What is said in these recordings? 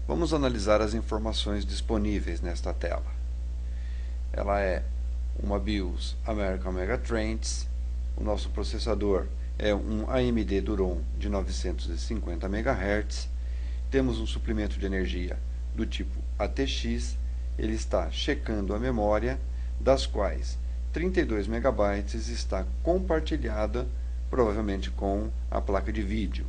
Vamos analisar as informações disponíveis nesta tela. Ela é uma BIOS American Megatrends. O nosso processador é um AMD Duron de 950 MHz. Temos um suplemento de energia do tipo ATX. Ele está checando a memória, das quais 32 MB está compartilhada, provavelmente com a placa de vídeo.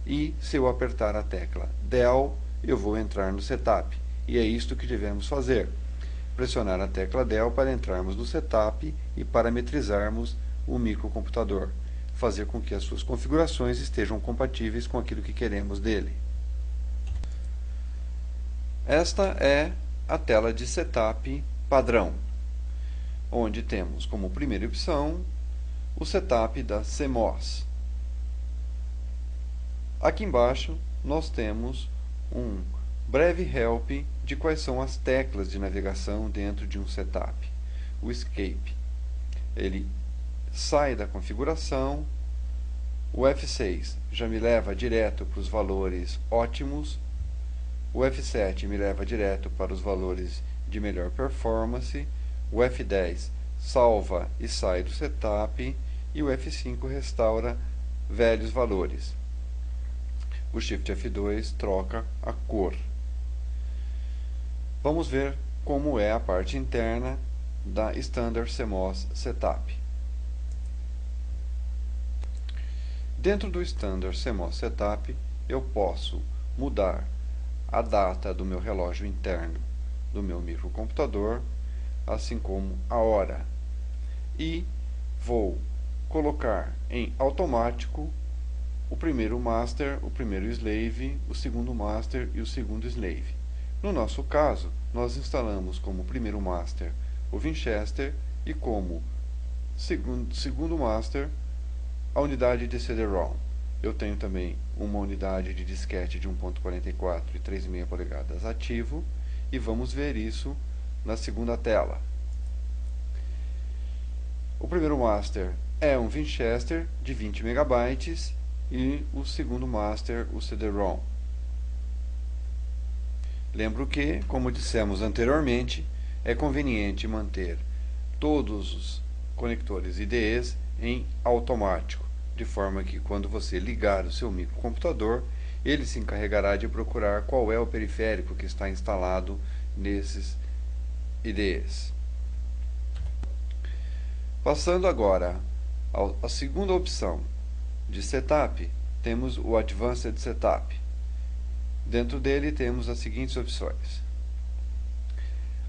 E se eu apertar a tecla Del, eu vou entrar no setup. E é isto que devemos fazer. Pressionar a tecla Del para entrarmos no setup e parametrizarmos o microcomputador. Fazer com que as suas configurações estejam compatíveis com aquilo que queremos dele. Esta é a tela de setup padrão, onde temos como primeira opção o setup da CMOS. Aqui embaixo nós temos um breve help de quais são as teclas de navegação dentro de um setup. O Escape, ele sai da configuração. O F6 já me leva direto para os valores ótimos. O F7 me leva direto para os valores de melhor performance. O F10 salva e sai do setup. E o F5 restaura velhos valores. O Shift F2 troca a cor. Vamos ver como é a parte interna da Standard CMOS Setup. Dentro do Standard CMOS Setup, eu posso mudar a data do meu relógio interno do meu microcomputador, assim como a hora. E vou colocar em automático o primeiro master, o primeiro slave, o segundo master e o segundo slave. No nosso caso, nós instalamos como primeiro master o Winchester e como segundo master a unidade de CD-ROM. Eu tenho também uma unidade de disquete de 1.44 e 3,5 polegadas ativo, e vamos ver isso na segunda tela. O primeiro master é um Winchester de 20 MB e o segundo master o CD-ROM. Lembro que, como dissemos anteriormente, é conveniente manter todos os conectores IDEs em automático, de forma que quando você ligar o seu microcomputador, ele se encarregará de procurar qual é o periférico que está instalado nesses IDEs. Passando agora à segunda opção de setup, temos o Advanced Setup. Dentro dele temos as seguintes opções.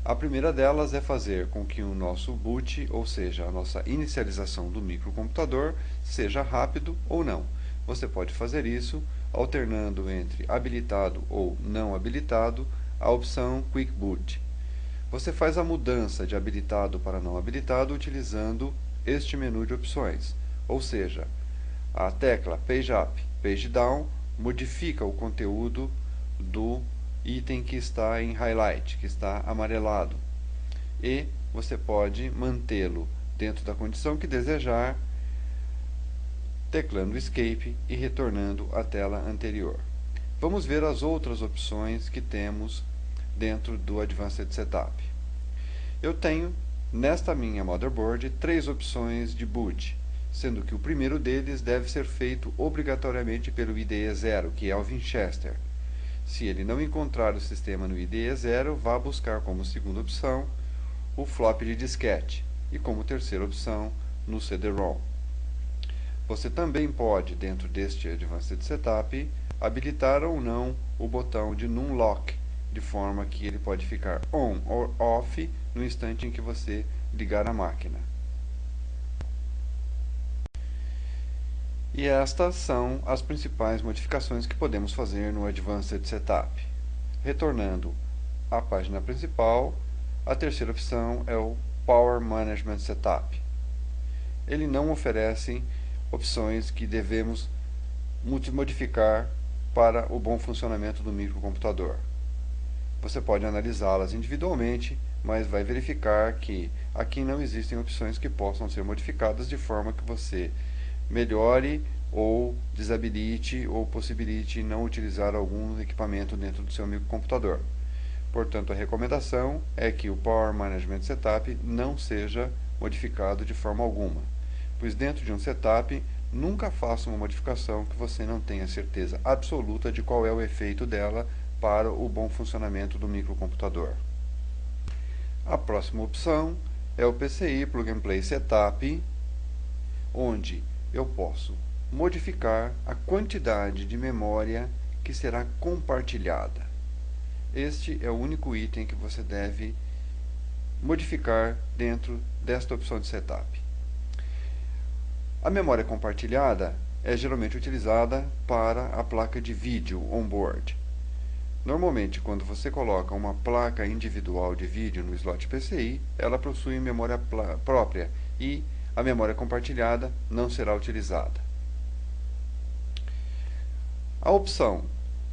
A primeira delas é fazer com que o nosso boot, ou seja, a nossa inicialização do microcomputador, seja rápido ou não. Você pode fazer isso alternando entre habilitado ou não habilitado a opção Quick Boot. Você faz a mudança de habilitado para não habilitado utilizando este menu de opções, ou seja, a tecla Page Up, Page Down modifica o conteúdo do item que está em highlight, que está amarelado, e você pode mantê-lo dentro da condição que desejar, teclando Escape e retornando à tela anterior. Vamos ver as outras opções que temos dentro do Advanced Setup. Eu tenho, nesta minha motherboard, 3 opções de boot, sendo que o primeiro deles deve ser feito obrigatoriamente pelo IDE 0, que é o Winchester. Se ele não encontrar o sistema no IDE 0, vá buscar como segunda opção o flop de disquete e como terceira opção no CD-ROM. Você também pode, dentro deste Advanced Setup, habilitar ou não o botão de Numlock, de forma que ele pode ficar on ou off no instante em que você ligar a máquina. E estas são as principais modificações que podemos fazer no Advanced Setup. Retornando à página principal, a terceira opção é o Power Management Setup. Ele não oferece opções que devemos modificar para o bom funcionamento do microcomputador. Você pode analisá-las individualmente, mas vai verificar que aqui não existem opções que possam ser modificadas de forma que você melhore ou desabilite ou possibilite não utilizar algum equipamento dentro do seu microcomputador. Portanto, a recomendação é que o Power Management Setup não seja modificado de forma alguma, pois dentro de um setup, nunca faça uma modificação que você não tenha certeza absoluta de qual é o efeito dela para o bom funcionamento do microcomputador. A próxima opção é o PCI Plug and Play Setup, onde eu posso modificar a quantidade de memória que será compartilhada. Este é o único item que você deve modificar dentro desta opção de setup. A memória compartilhada é geralmente utilizada para a placa de vídeo on-board. Normalmente, quando você coloca uma placa individual de vídeo no slot PCI, ela possui memória própria e a memória compartilhada não será utilizada. A opção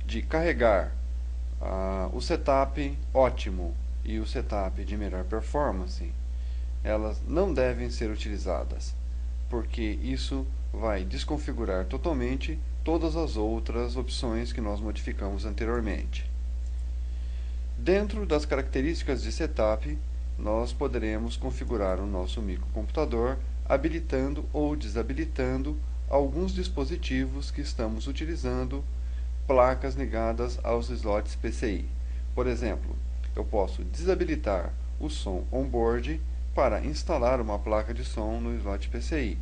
de carregar o setup ótimo e o setup de melhor performance, elas não devem ser utilizadas, porque isso vai desconfigurar totalmente todas as outras opções que nós modificamos anteriormente. Dentro das características de setup, nós poderemos configurar o nosso microcomputador habilitando ou desabilitando alguns dispositivos que estamos utilizando placas ligadas aos slots PCI. Por exemplo, eu posso desabilitar o som on-board para instalar uma placa de som no slot PCI,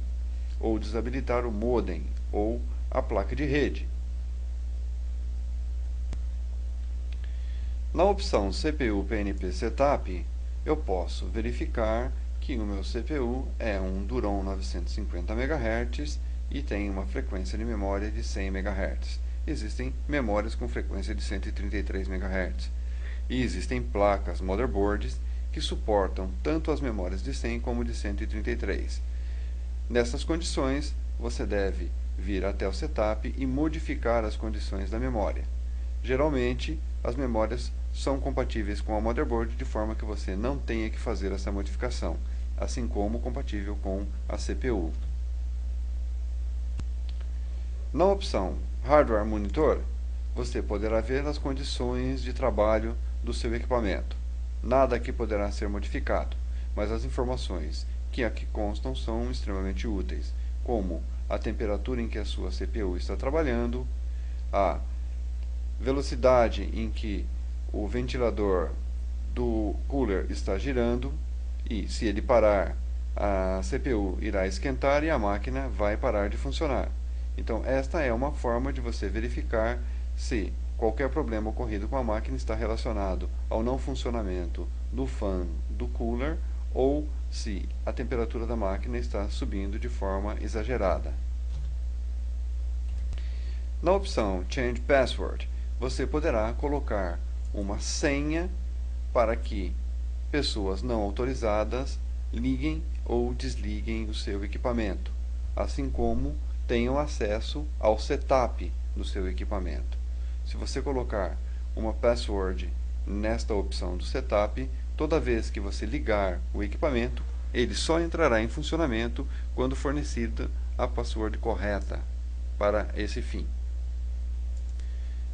ou desabilitar o modem ou a placa de rede. Na opção CPU PNP Setup, eu posso verificar que o meu CPU é um Duron 950 MHz e tem uma frequência de memória de 100 MHz. Existem memórias com frequência de 133 MHz. E existem placas motherboards que suportam tanto as memórias de 100 como de 133. Nessas condições, você deve vir até o setup e modificar as condições da memória. Geralmente, as memórias são compatíveis com a motherboard de forma que você não tenha que fazer essa modificação, assim como compatível com a CPU. Na opção Hardware Monitor, você poderá ver as condições de trabalho do seu equipamento. Nada aqui poderá ser modificado, mas as informações que aqui constam são extremamente úteis, como a temperatura em que a sua CPU está trabalhando, a velocidade em que o ventilador do cooler está girando, e se ele parar, a CPU irá esquentar e a máquina vai parar de funcionar. Então, esta é uma forma de você verificar se qualquer problema ocorrido com a máquina está relacionado ao não funcionamento do fan do cooler ou se a temperatura da máquina está subindo de forma exagerada. Na opção Change Password, você poderá colocar uma senha para que pessoas não autorizadas liguem ou desliguem o seu equipamento, assim como tenham acesso ao setup do seu equipamento. Se você colocar uma password nesta opção do setup, toda vez que você ligar o equipamento, ele só entrará em funcionamento quando fornecida a password correta para esse fim.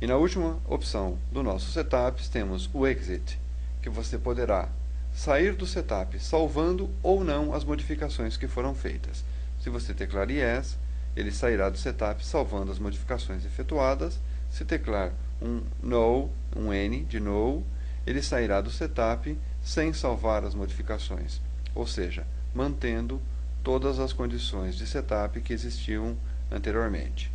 E na última opção do nosso setup temos o Exit, que você poderá sair do setup salvando ou não as modificações que foram feitas. Se você teclar Yes, ele sairá do setup salvando as modificações efetuadas. Se teclar um No, um N de No, ele sairá do setup sem salvar as modificações, ou seja, mantendo todas as condições de setup que existiam anteriormente.